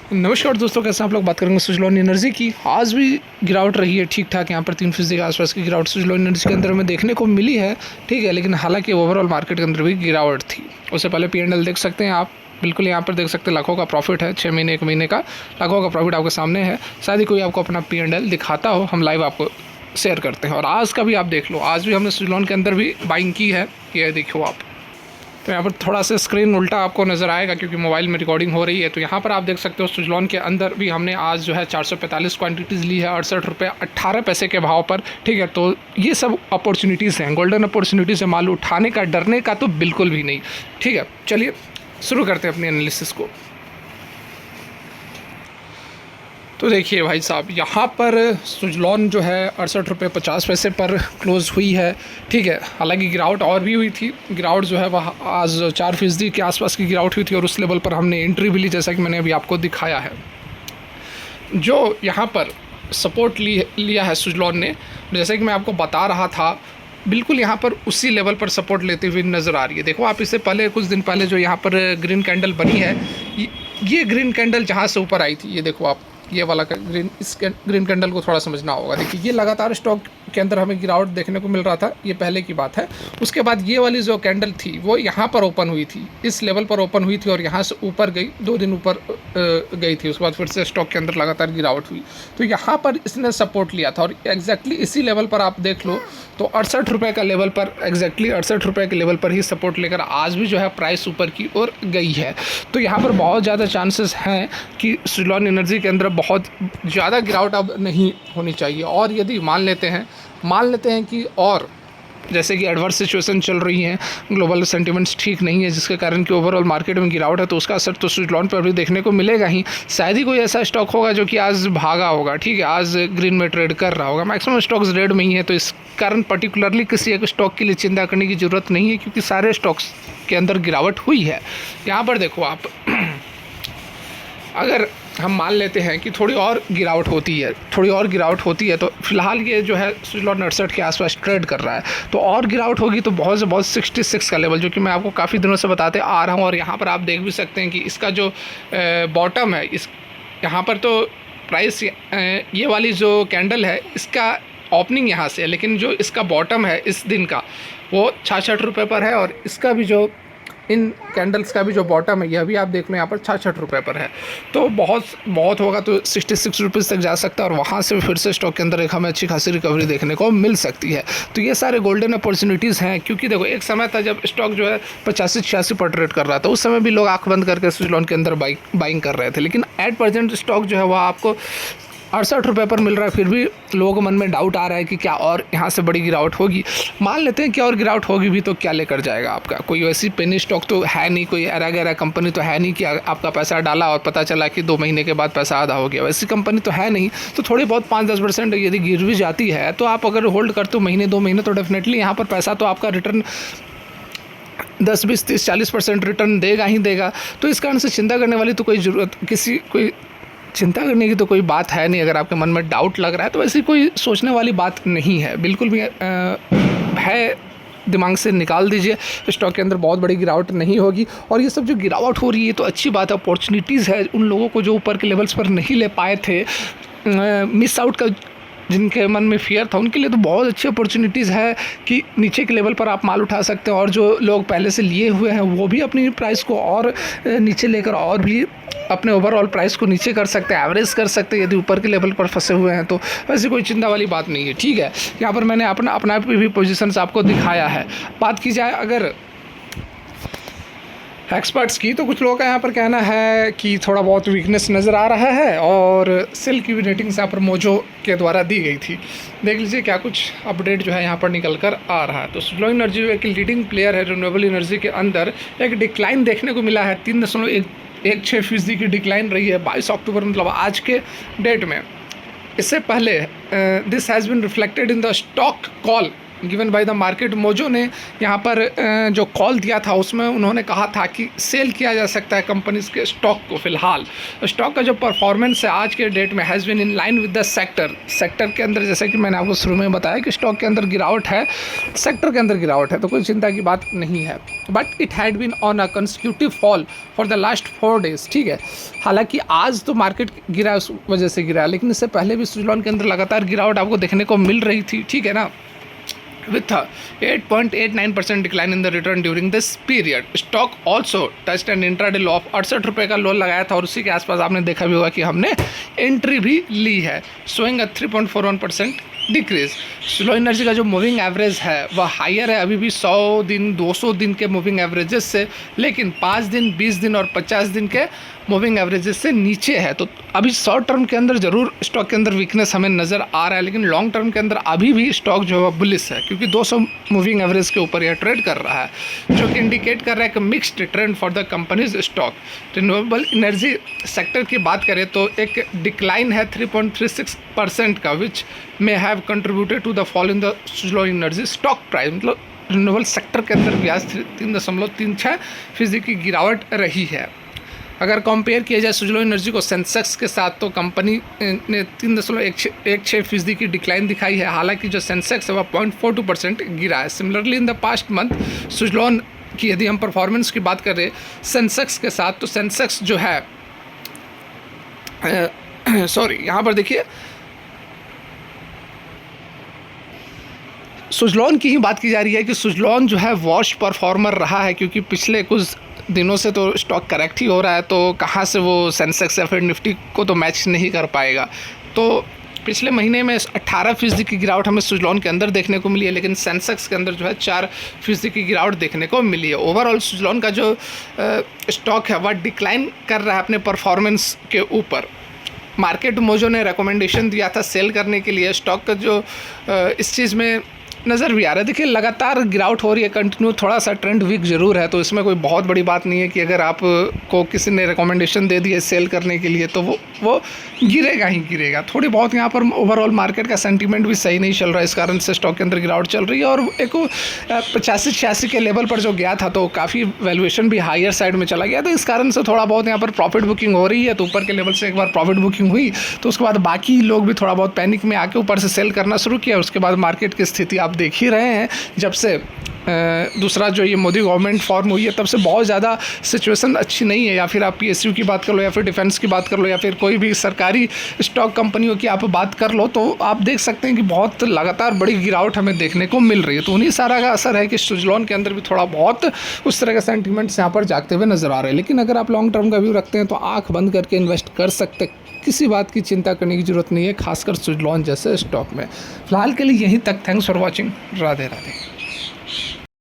नमस्कार दोस्तों, कैसे आप लोग। बात करेंगे सुजलॉन एनर्जी की। आज भी गिरावट रही है ठीक ठाक, यहाँ पर 3% के आसपास की गिरावट सुजलॉन एनर्जी के अंदर हमें देखने को मिली है। ठीक है, लेकिन हालांकि ओवरऑल मार्केट के अंदर भी गिरावट थी। उससे पहले P&L देख सकते हैं आप, बिल्कुल यहाँ पर देख सकते हैं लाखों का प्रॉफिट है। 6 महीने 1 महीने का लाखों का प्रॉफिट आपके सामने है। शायद ही कोई आपको अपना P&L दिखाता हो, हम लाइव आपको शेयर करते हैं। और आज का भी आप देख लो, आज भी हमने सुजलॉन के अंदर भी बाइंग की है। ये देखो आप, तो यहाँ पर थोड़ा सा स्क्रीन उल्टा आपको नज़र आएगा क्योंकि मोबाइल में रिकॉर्डिंग हो रही है। तो यहाँ पर आप देख सकते हो सुजलॉन के अंदर भी हमने आज जो है 445 क्वांटिटीज़ ली है 68 रुपये 18 पैसे के भाव पर। ठीक है, तो ये सब अपॉर्चुनिटीज़ हैं, गोल्डन अपॉर्चुनिटीज़ है। माल उठाने का, डरने का तो बिल्कुल भी नहीं। ठीक है, चलिए शुरू करते हैं अपनी एनालिसिस को। तो देखिए भाई साहब, यहाँ पर सुजलॉन जो है 68 रुपये 50 पैसे पर क्लोज़ हुई है। ठीक है, हालांकि गिरावट और भी हुई थी। गिरावट जो है वह आज 4% के आसपास की गिरावट हुई थी और उस लेवल पर हमने एंट्री भी ली, जैसा कि मैंने अभी आपको दिखाया है। जो यहाँ पर सपोर्ट लिया है सुजलॉन ने, जैसे कि मैं आपको बता रहा था, बिल्कुल यहाँ पर उसी लेवल पर सपोर्ट लेते हुए नज़र आ रही है। देखो आप, इससे पहले कुछ दिन पहले जो यहाँ पर ग्रीन कैंडल बनी है, ये ग्रीन कैंडल जहाँ से ऊपर आई थी, ये देखो आप, ये वाला ग्रीन कैंडल को थोड़ा समझना होगा। देखिए, ये लगातार स्टॉक के अंदर हमें गिरावट देखने को मिल रहा था, ये पहले की बात है। उसके बाद ये वाली जो कैंडल थी वो यहाँ पर ओपन हुई थी, इस लेवल पर ओपन हुई थी और यहाँ से ऊपर गई, 2 दिन ऊपर गई थी। उसके बाद फिर से स्टॉक के अंदर लगातार गिरावट हुई, तो यहाँ पर इसने सपोर्ट लिया था और एग्जैक्टली इसी लेवल पर आप देख लो तो 68 रुपये का लेवल पर, एग्जैक्टली 68 रुपये के लेवल पर ही सपोर्ट लेकर आज भी जो है प्राइस ऊपर की ओर गई है। तो यहाँ पर बहुत ज़्यादा चांसेस हैं कि सुजलॉन एनर्जी के अंदर बहुत ज़्यादा गिरावट अब नहीं होनी चाहिए। और यदि मान लेते हैं कि और जैसे कि एडवर्स सिचुएशन चल रही है, ग्लोबल सेंटिमेंट्स ठीक नहीं है, जिसके कारण कि ओवरऑल मार्केट में गिरावट है, तो उसका असर तो सुजलॉन पर भी देखने को मिलेगा ही। शायद ही कोई ऐसा स्टॉक होगा जो कि आज भागा होगा। ठीक है, आज ग्रीन में ट्रेड कर रहा होगा। मैक्सिमम स्टॉक्स रेड में ही है, तो इस कारण पर्टिकुलरली किसी एक स्टॉक के लिए चिंता करने की ज़रूरत नहीं है, क्योंकि सारे स्टॉक्स के अंदर गिरावट हुई है। यहाँ पर देखो आप, अगर हम मान लेते हैं कि थोड़ी और गिरावट होती है, तो फिलहाल ये जो है सुजलॉन 68 के आसपास ट्रेड कर रहा है। तो और गिरावट होगी तो बहुत से बहुत 66 का लेवल, जो कि मैं आपको काफ़ी दिनों से बताते आ रहा हूँ। और यहाँ पर आप देख भी सकते हैं कि इसका जो बॉटम है, इस यहाँ पर तो प्राइस, ये वाली जो कैंडल है इसका ओपनिंग यहाँ से है, लेकिन जो इसका बॉटम है इस दिन का वो 66 रुपये पर है। और इसका भी जो, इन कैंडल्स का भी जो बॉटम है, यह भी आप देख लो यहाँ पर 66 रुपये पर है। तो बहुत होगा तो 66 रुपीज़ तक जा सकता है और वहाँ से फिर से स्टॉक के अंदर एक हमें अच्छी खासी रिकवरी देखने को मिल सकती है। तो ये सारे गोल्डन अपॉर्चुनिटीज़ हैं, क्योंकि देखो एक समय था जब स्टॉक जो है 85-86 पर ट्रेड कर रहा था, उस समय भी लोग आँख बंद करके सुजलॉन के अंदर बाइंग कर रहे थे। लेकिन एट प्रेजेंट स्टॉक जो है वह आपको 68 रुपये पर मिल रहा है, फिर भी लोगों के मन में डाउट आ रहा है कि क्या और यहाँ से बड़ी गिरावट होगी। मान लेते हैं कि और गिरावट होगी भी तो क्या लेकर जाएगा आपका। कोई वैसी पेनी स्टॉक तो है नहीं, कोई एरा गैरा कंपनी तो है नहीं कि आपका पैसा डाला और पता चला कि 2 महीने के बाद पैसा आधा हो गया। वैसी कंपनी तो है नहीं। तो थोड़ी बहुत 5-10% यदि गिर भी जाती है तो आप अगर होल्ड करते हो महीने 2 महीने, तो डेफिनेटली यहाँ पर पैसा तो आपका रिटर्न 10, 20, 30, 40% रिटर्न देगा ही देगा। तो इस कारण से चिंता करने वाली तो कोई चिंता करने की तो कोई बात है नहीं। अगर आपके मन में डाउट लग रहा है तो ऐसी कोई सोचने वाली बात नहीं है, बिल्कुल भी है, दिमाग से निकाल दीजिए। स्टॉक के अंदर बहुत बड़ी गिरावट नहीं होगी। और ये सब जो गिरावट हो रही है तो अच्छी बात है, अपॉर्चुनिटीज़ है उन लोगों को जो ऊपर के लेवल्स पर नहीं ले पाए थे, मिस आउट का जिनके मन में फियर था, उनके लिए तो बहुत अच्छी अपॉर्चुनिटीज़ है कि नीचे के लेवल पर आप माल उठा सकते हैं। और जो लोग पहले से लिए हुए हैं वो भी अपनी प्राइस को और नीचे लेकर और भी अपने ओवरऑल प्राइस को नीचे कर सकते हैं, एवरेज कर सकते हैं। यदि ऊपर के लेवल पर फंसे हुए हैं तो वैसे कोई चिंता वाली बात नहीं है। ठीक है, यहाँ पर मैंने अपना भी पोजीशंस आपको दिखाया है। बात की जाए अगर एक्सपर्ट्स की, तो कुछ लोगों का यहाँ पर कहना है कि थोड़ा बहुत वीकनेस नज़र आ रहा है और सेल की भी रेटिंग्स यहाँ पर मोजो के द्वारा दी गई थी। देख लीजिए क्या कुछ अपडेट जो है यहाँ पर निकल कर आ रहा है। तो सुजलॉन एनर्जी एक लीडिंग प्लेयर है रिन्यूएबल एनर्जी के अंदर। एक डिक्लाइन देखने को मिला है, 3.16% की डिक्लाइन रही है 22 अक्टूबर, मतलब आज के डेट में। इससे पहले this has been reflected in the stock call, given by the market mojo ने यहाँ पर जो कॉल दिया था उसमें उन्होंने कहा था कि सेल किया जा सकता है कंपनीज के स्टॉक को। फिलहाल स्टॉक का जो परफॉर्मेंस है आज के डेट में has been in line with the sector के अंदर, जैसे कि मैंने आपको शुरू में बताया कि स्टॉक के अंदर गिरावट है, सेक्टर के अंदर गिरावट है, तो कोई चिंता की बात नहीं है। But it had been on a consecutive fall for the last 4 days, ठीक है। हालांकि आज तो मार्केट गिरा उस वजह से गिरा, लेकिन इससे पहले भी स्विट्जरलैंड के अंदर लगातार गिरावट आपको देखने को मिल रही थी, ठीक है ना। With a 8.89% decline in the return during this period, stock also touched an intraday low of 68 रुपये का लो लगाया था और उसी के आसपास आपने देखा भी होगा कि हमने एंट्री भी ली है, showing a 3.41% decrease. Slow energy का जो मूविंग एवरेज है वह हायर है अभी भी 100 दिन 200 दिन के मूविंग एवरेजेस से, लेकिन 5 दिन 20 दिन और 50 दिन के मूविंग एवरेजेस से नीचे है। तो अभी शॉर्ट टर्म के अंदर ज़रूर स्टॉक के अंदर वीकनेस हमें नज़र आ रहा है, लेकिन लॉन्ग टर्म के अंदर अभी भी स्टॉक जो है बुलिश है, क्योंकि 200 मूविंग एवरेज के ऊपर यह ट्रेड कर रहा है, जो कि इंडिकेट कर रहा है कि mixed trend for the companies stock. Renewable energy sector की बात करें तो एक डिक्लाइन है 3.36% का, which may have contributed to the fall in the slow energy stock price. मतलब रिन्यूएबल सेक्टर के अंदर भी आज 3.36% की गिरावट रही है। अगर कंपेयर किया जाए सुजलो एनर्जी को सेंसेक्स के साथ तो कंपनी ने 3.16% की डिक्लाइन दिखाई है, हालांकि जो सेंसेक्स है वह 0.42% गिरा है। Similarly in the past month Suzlon की यदि हम परफॉर्मेंस की बात करें सेंसेक्स के साथ, तो सेंसेक्स जो है यहाँ पर देखिए सुजलोन की ही बात की जा रही है कि सुजलोन जो है वॉश परफॉर्मर रहा है, क्योंकि पिछले कुछ दिनों से तो स्टॉक करेक्ट ही हो रहा है, तो कहाँ से वो सेंसेक्स या फिर निफ्टी को तो मैच नहीं कर पाएगा। तो पिछले महीने में 18% की गिरावट हमें सुजलोन के अंदर देखने को मिली है, लेकिन सेंसेक्स के अंदर जो है 4% की गिरावट देखने को मिली है। ओवरऑल सुजलोन का जो स्टॉक है वह डिक्लाइन कर रहा है अपने परफॉर्मेंस के ऊपर। मार्केट मोजो ने रिकमेंडेशन दिया था सेल करने के लिए स्टॉक का, जो इस चीज़ में नज़र भी आ रहा है। देखिए लगातार गिरावट हो रही है कंटिन्यू, थोड़ा सा ट्रेंड वीक ज़रूर है, तो इसमें कोई बहुत बड़ी बात नहीं है कि अगर आपको किसी ने रिकमेंडेशन दे दी है सेल करने के लिए तो वो गिरेगा ही गिरेगा। थोड़ी बहुत यहाँ पर ओवरऑल मार्केट का सेंटीमेंट भी सही नहीं चल रहा है, इस कारण से स्टॉक के अंदर गिरावट चल रही है। और एक 85-86 के लेवल पर जो गया था तो काफ़ी वैल्यूएशन भी हायर साइड में चला गया, तो इस कारण से थोड़ा बहुत यहाँ पर प्रॉफिट बुकिंग हो रही है। तो ऊपर के लेवल से एक बार प्रॉफिट बुकिंग हुई तो उसके बाद बाकी लोग भी थोड़ा बहुत पैनिक में आके ऊपर से सेल करना शुरू किया। उसके बाद मार्केट की स्थिति आप देख ही रहे हैं, जब से दूसरा जो ये मोदी गवर्नमेंट फॉर्म हुई है तब से बहुत ज़्यादा सिचुएशन अच्छी नहीं है। या फिर आप PSU की बात कर लो, या फिर डिफेंस की बात कर लो, या फिर कोई भी सरकारी स्टॉक कंपनियों की आप बात कर लो, तो आप देख सकते हैं कि बहुत लगातार बड़ी गिरावट हमें देखने को मिल रही है। तो उन्हीं सारा का असर है कि सुजलोन के अंदर भी थोड़ा बहुत उस तरह का सेंटीमेंट्स यहाँ पर जागते हुए नज़र आ रहे हैं। लेकिन अगर आप लॉन्ग टर्म का व्यू रखते हैं तो आँख बंद करके इन्वेस्ट कर सकते, किसी बात की चिंता करने की ज़रूरत नहीं है, खासकर सुजलोन जैसे स्टॉक में। फिलहाल के लिए यहीं तक। Thanks for watching. Radhe Radhe.